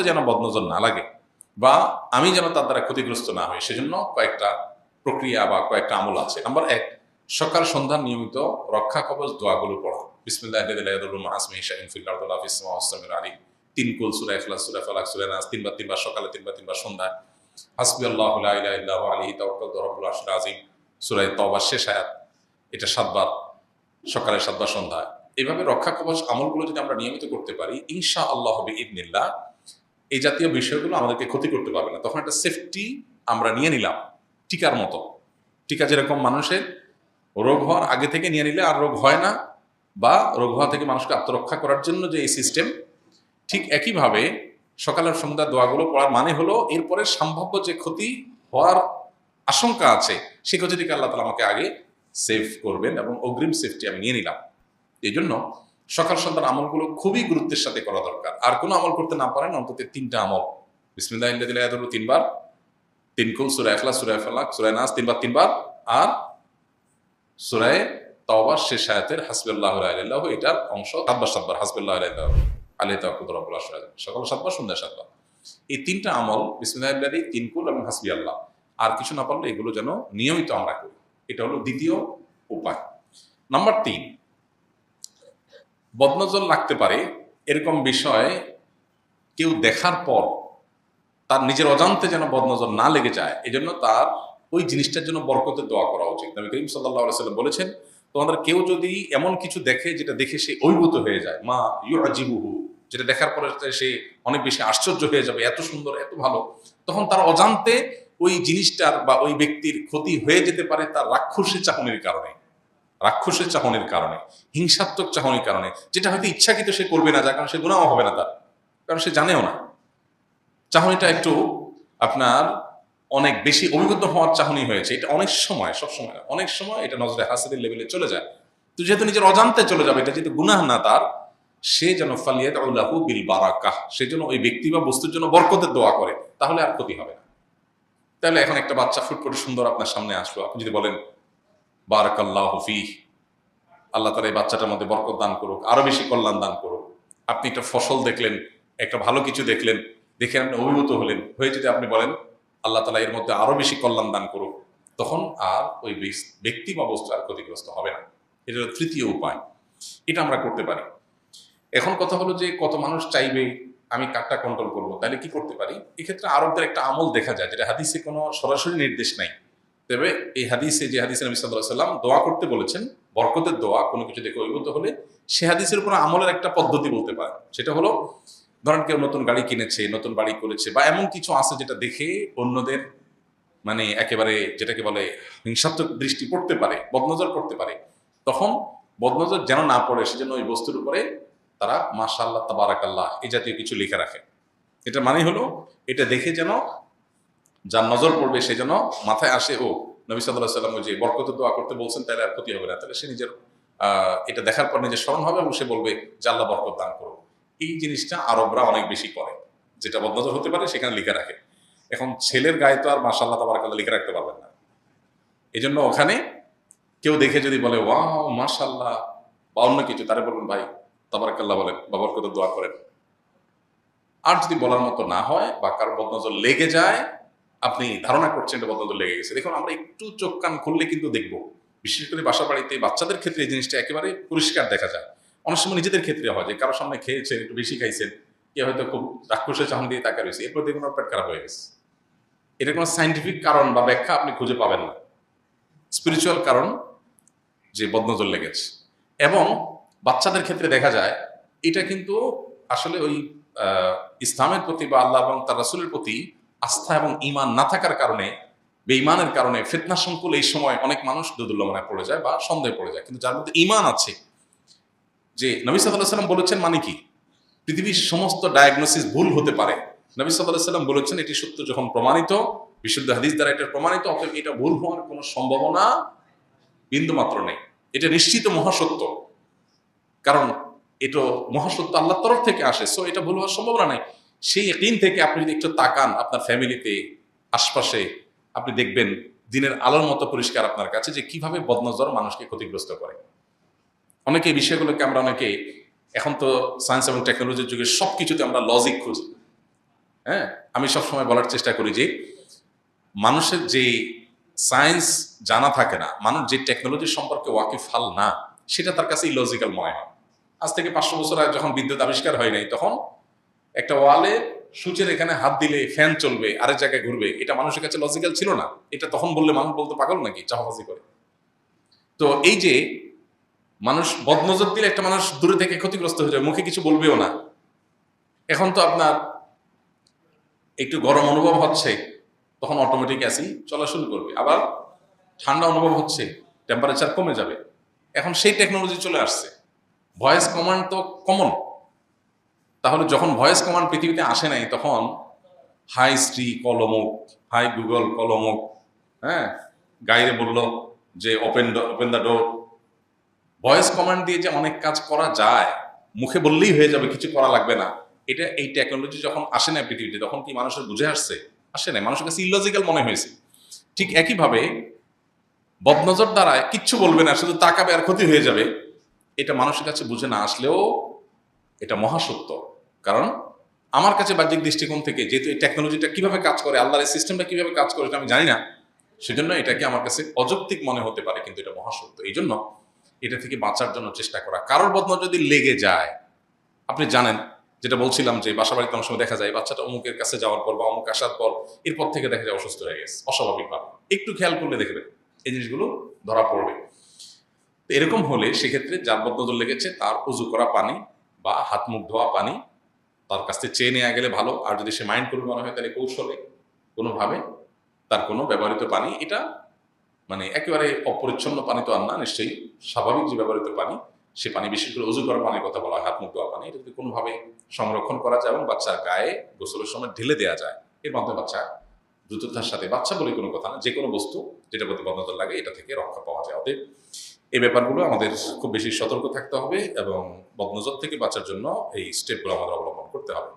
যেন বদনজর না লাগে বা আমি যেন তার দ্বারা ক্ষতিগ্রস্ত না হই, সেজন্য কয়েকটা প্রক্রিয়া বা কয়েকটা আমল আছে। নাম্বার ১, সকাল সন্ধ্যা নিয়মিত রক্ষা কবচ দোয়াগুলো পড়া। বিসমিল্লাহ তিন কুল, সূরা ইখলাস, সূরা ফালাক, সূরা নাস, তিনবার তিনবার সকালে, তিনবার তিনবার সন্ধ্যায়। হাসবুয়াল্লাহু লা ইলাহা ইল্লা হুয়া আলাইহি তাওয়াক্কালতু রাব্বুল আরশিল আযীম, সূরা তওবার শেষ আয়াত, এটা ৭ বার সকালে, ৭ বার সন্ধ্যায়। এইভাবে রক্ষা কবচ আমলগুলো যদি আমরা নিয়মিত করতে পারি, ইনশাআল্লাহ বিইذনিল্লাহ এই জাতীয় বিষয়গুলো আমাদেরকে ক্ষতি করতে পারবে না। তখন একটা সেফটি আমরা নিয়ে নিলাম টিকার মতো। টিকা যেরকম মানুষের রোগ হওয়ার আগে থেকে নিয়ে নিলে আর রোগ হয় না, বা রোগ হওয়া থেকে মানুষকে আত্মরক্ষা করার জন্য যে এই সিস্টেম, ঠিক একইভাবে সকালের সন্ধ্যার দোয়াগুলো পড়ার মানে হলো এরপরে সম্ভাব্য যে ক্ষতি হওয়ার আশঙ্কা আছে সেই ক্ষতি থেকে আল্লাহ তাআলা আমাকে আগে সেভ করবেন এবং অগ্রিম সেফটি আমি নিয়ে নিলাম। এই জন্য সকাল সন্ধ্যার আমলগুলো খুবই গুরুত্বের সাথে করা দরকার। আর কোনো আমল করতে না পারেন, অন্তত 3টা আমল, বিসমিল্লাহিল্লাযী তিনবার, 3 কুল, সূরা ইখলাস, সূরা ফালাক, সূরা নাস তিনবার, আর সূরা তওবার শেষ আয়াতের হাসবুল্লাহু লা ইলাহা ইল্লা হু, এটার অংশ 7 বার হাসবুল্লাহু লা ইলাহা ইল্লা হু আলাইহি তাওয়াক্কালতু রাব্বুল আরশিল আযীম, সকাল 7 বার, সন্ধ্যা 7 বার। এই 3টা আমল বিসমিল্লাহিল্লাযী, 3 কুল এবং হাসবি আল্লাহ, আর কিছু না পারলে এগুলো যেন নিয়মিত আমরা করি। এটা হলো দ্বিতীয় উপায়। নাম্বার 3, বদনজর লাগতে পারে এরকম বিষয় কেউ দেখার পর তার নিজের অজান্তে যেন বদনজর না লেগে যায়, এজন্য তার ওই জিনিসটার জন্য বরকতের দোয়া করা উচিত। নবী করিম সাল্লাল্লাহু আলাইহি ওয়াসাল্লাম বলেছেন, তোমাদের কেউ যদি এমন কিছু দেখে যেটা দেখে সে অভিভূত হয়ে যায়, মা ইউআজিবুহু, যেটা দেখার পরে সে অনেক বেশি আশ্চর্য হয়ে যাবে, এত সুন্দর, এত ভালো, তখন তার অজান্তে ওই জিনিসটার বা ওই ব্যক্তির ক্ষতি হয়ে যেতে পারে তার রাক্ষসী চাহনির কারণে, হিংসাত্মক চাহনির কারণে, যেটা হয়তো ইচ্ছাকৃত সে করবে না, যার কারণে সে গুনাহ হবে না তার, কারণ সে জানেও না। চাহনিটা একটু আপনার অনেক বেশি অভিজ্ঞতা হওয়ার চাহনি হয়েছে, এটা অনেক সময়, সবসময় অনেক সময় এটা নজরে হাসিদের লেভেলে চলে যায়। তো যেহেতু নিজের অজান্তে চলে যাবে, এটা যেহেতু গুনাহ না তার, সে যেন ফালিয়াদউ লাহু বিল বারাকাহ, সেজন্য ওই ব্যক্তি বা বস্তুর জন্য বরকতের দোয়া করে, তাহলে আর ক্ষতি হবে না। তাহলে এখন একটা বাচ্চা ফুটফুটে সুন্দর আপনার সামনে আসলো, আপনি যদি বলেন বারাকাল্লাহু ফীহ, আল্লাহ তাআলা এই বাচ্চাটার মধ্যে বরকত দান করুক, আরো বেশি কল্যাণ দান করুক। আপনি একটা ফসল দেখলেন, একটা ভালো কিছু দেখলেন, দেখে আপনি অভিভূত হলেন, হয়ে যদি আপনি বলেন আল্লাহ তাআলা এর মধ্যে আরো বেশি কল্যাণ দান করুক, তখন আর ওই ব্যক্তি বা বস্তু আর ক্ষতিগ্রস্ত হবে না। এটা হলো তৃতীয় উপায়, এটা আমরা করতে পারি। এখন কথা হলো যে কত মানুষ চাইবে আমি কারটা কন্ট্রোল করবো, তাহলে কি করতে পারি? এক্ষেত্রে আরবদের একটা আমল দেখা যায়, যেটা হাদিসে কোনো সরাসরি নির্দেশ নাই, তবে এই হাদিসে, যে হাদিসে নবী সাল্লাল্লাহু আলাইহি ওয়াসাল্লাম দোয়া করতে বলেছেন, বরকতের দোয়া, কোনো কিছু দেখে অভিভূত হলে, সে হাদিসের উপর আমলের একটা পদ্ধতি বলতে পারে। সেটা হলো, ধরেন কেউ নতুন গাড়ি কিনেছে, নতুন বাড়ি করেছে, বা এমন কিছু আছে যেটা দেখে অন্যদের মানে একেবারে যেটাকে বলে হিংসাত্মক দৃষ্টি পড়তে পারে, বদনজর পড়তে পারে, তখন বদনজর যেন না পড়ে সেজন্য ওই বস্তুর উপরে তারা মাশাআল্লাহ, তাবারাকাল্লাহ এই জাতীয় কিছু লিখে রাখে। এটা মানে হলো, এটা দেখে যেন যার নজর পড়বে সে যেন মাথায় আসে, ও নবী সাল্লাল্লাহু আলাইহি ওয়াসাল্লাম যে বরকতের দোয়া করতে বলছেন, তাহলে আর ক্ষতি হবে না। তাহলে সে নিজের এটা দেখার পর নিজের স্মরণ হবে এবং সে বলবে যে আল্লাহ বরকত দান করো। এই জিনিসটা আরবরা অনেক বেশি করে, যেটা বদনজর হতে পারে সেখানে লিখে রাখে। এখন ছেলের গায়ে তো আর মাশাআল্লাহ তাবারাকাল্লাহ লিখে রাখতে পারবেন না, এই জন্য ওখানে কেউ দেখে যদি বলে ওয়াও মাশাআল্লাহ বা অন্য কিছু, তারা বলবেন ভাই তাবারাকাল্লাহ বলেন বা বরকতের দোয়া করেন। আর যদি বলার মতো না হয় বা কারো বদনজর লেগে যায়, আপনি ধারণা করছেন এটা বদনজর লেগে গেছে, দেখুন আমরা একটু চোখ কান খুললে কিন্তু দেখবো, বিশেষ করে বাসা বাড়িতে বাচ্চাদের ক্ষেত্রে এই জিনিসটা একেবারে পরিষ্কার দেখা যায়। অনেক সময় নিজেদের ক্ষেত্রে হয় যে কারোর সামনে খেয়েছেন, একটু বেশি খাইছেন, কেউ হয়তো খুব রাক্ষসের চাহনি দিয়ে তাকা রয়েছে, এরপর দেখুন পেট খারাপ হয়ে গেছে। এটা কোনো সাইন্টিফিক কারণ বা ব্যাখ্যা আপনি খুঁজে পাবেন না, স্পিরিচুয়াল কারণ যে বদনজর লেগেছে। এবং বাচ্চাদের ক্ষেত্রে দেখা যায় এটা কিন্তু আসলে ওই ইসলামের প্রতি বা আল্লাহ এবং তার রাসূলের প্রতি আস্থা এবং ঈমান না থাকার কারণে, বেঈমানের কারণে, ফিতনা সংকুল এই সময় অনেক মানুষ দুর্দুল্যমানায় পড়ে যায় বা সন্দেহে পড়ে যায়। কিন্তু যার মধ্যে ঈমান আছে, যে নবী সাল্লাল্লাহু আলাইহি ওয়াসাল্লাম বলেছেন মানে কি, পৃথিবীর সমস্ত ডায়াগনোসিস ভুল হতে পারে, নবী সাল্লাল্লাহু আলাইহি ওয়াসাল্লাম বলেছেন এটি সত্য যখন প্রমাণিত, বিশুদ্ধ হাদিস দ্বারা এটা প্রমাণিত, অতএব এটা ভুল হওয়ার কোনো সম্ভাবনা বিন্দুমাত্র নেই, এটা নিশ্চিত মহাসত্য, কারণ এটা মহাসত্য আল্লাহর তরফ থেকে আসে, সো এটা ভুল হওয়ার সম্ভাবনা নাই। সেই ইয়াকিন থেকে আপনি যদি একটু তাকান আপনার ফ্যামিলিতে, আশপাশে, আপনি দেখবেন দিনের আলোর মতো পরিষ্কার আপনার কাছে যে কিভাবে বদনজর মানুষকে ক্ষতিগ্রস্ত করে। অনেকে এই বিষয়গুলোকে আমরা অনেকে, এখন তো সায়েন্স এবং টেকনোলজির যুগে সবকিছুতে আমরা লজিক খুঁজি, হ্যাঁ, আমি সবসময় বলার চেষ্টা করি যে মানুষের যে সায়েন্স জানা থাকে না, মানুষ যে টেকনোলজি সম্পর্কে ওয়াকিফাল না, সেটা তার কাছে ইলজিক্যাল মনে হয়। আজ থেকে 500 বছর আগে যখন বিদ্যুৎ আবিষ্কার হয় নাই, তখন একটা ওয়ালে সূচের এখানে হাত দিলে ফ্যান চলবে, আরেক জায়গায় ঘুরবে, এটা মানুষের কাছে লজিক্যাল ছিল না। এটা তখন বললে মানুষ বলতে পাগল নাকি, চাপাবাজি করে। তো এই যে মানুষ বদনজর দিলে একটা মানুষ দূরে থেকে ক্ষতিগ্রস্ত হয়ে যাবে, মুখে কিছু বলবেও না। এখন তো আপনার একটু গরম অনুভব হচ্ছে, তখন অটোমেটিক এসি চলা শুরু করবে। আবার ঠান্ডা অনুভব হচ্ছে, টেম্পারেচার কমে যাবে। এখন সেই টেকনোলজি চলে আসছে। ভয়েস কমান্ড তো কমন। তাহলে যখন ভয়েস কমান্ড পৃথিবীতে আসে নাই, তখন হাই স্ত্রী কলমক, হাই গুগল কলমক, হ্যাঁ, গাইরে বলল যে open the door. Voice command দিয়ে যে অনেক কাজ করা যায়, মুখে বললেই হয়ে যাবে, কিছু করা লাগবে না, এটা এই টেকনোলজি যখন আসে না পৃথিবীতে, তখন কি মানুষের বুঝে আসছে? আসে নাই, মানুষের কাছে ইলজিক্যাল মনে হয়েছে। ঠিক একইভাবে বদনজর দ্বারা কিচ্ছু বলবে না, শুধু তাকাবে আর ক্ষতি হয়ে যাবে, এটা মানুষের কাছে বুঝে না আসলেও এটা মহাসত্য। কারণ আমার কাছে বাহ্যিক দৃষ্টিকোণ থেকে, যেহেতু এই টেকনোলজিটা কিভাবে কাজ করে, আল্লাহর এই সিস্টেমটা কিভাবে কাজ করে, এটা আমি জানি না, সেজন্য এটাকে আমার কাছে অযৌক্তিক মনে হতে পারে, কিন্তু এটা মহাসত্য। এই জন্য এটা থেকে বাঁচার জন্য চেষ্টা করা। কারোর বদনজর যদি লেগে যায়, আপনি জানেন, যেটা বলছিলাম যে বাসা বাড়িতে অনেক সময় দেখা যায় বাচ্চাটা অমুকের কাছে যাওয়ার পর বা অমুক আসার পর এরপর থেকে দেখা যায় অসুস্থ হয়ে গেছে অস্বাভাবিকভাবে, একটু খেয়াল করলে দেখবেন এই জিনিসগুলো ধরা পড়বে। তো এরকম হলে সেক্ষেত্রে যার বদনজর লেগেছে তার উজু করা পানি বা হাত মুখ ধোয়া পানি তার কাছ থেকে চেয়ে নেওয়া গেলে ভালো। আর যদি সে মাইন্ড করবে মনে হয়, তাহলে কৌশলে কোনোভাবে তার কোনো ব্যবহৃত পানি, এটা মানে একেবারে অপরিচ্ছন্ন পানি তো আর না, নিশ্চয়ই স্বাভাবিক যে ব্যবহৃত পানি, সে পানি, বিশেষ করে উজু করা পানির কথা বলা হয়, হাত মুখ ধোয়া পানি, এটা যদি কোনোভাবে সংরক্ষণ করা যায় এবং বাচ্চার গায়ে গোসলের সময় ঢেলে দেওয়া যায়, এর মাধ্যমে বাচ্চা দ্রুততার সাথে, বাচ্চা বলে কোনো কথা না, যে কোনো বস্তু যেটা প্রতি বদনজর লাগে, এটা থেকে রক্ষা পাওয়া যায়। অতএব এই ব্যাপারগুলো আমাদের খুব বেশি সতর্ক থাকতে হবে এবং বদনজর থেকে বাঁচার জন্য এই স্টেপগুলো আমাদের অবলম্বন করতে হবে।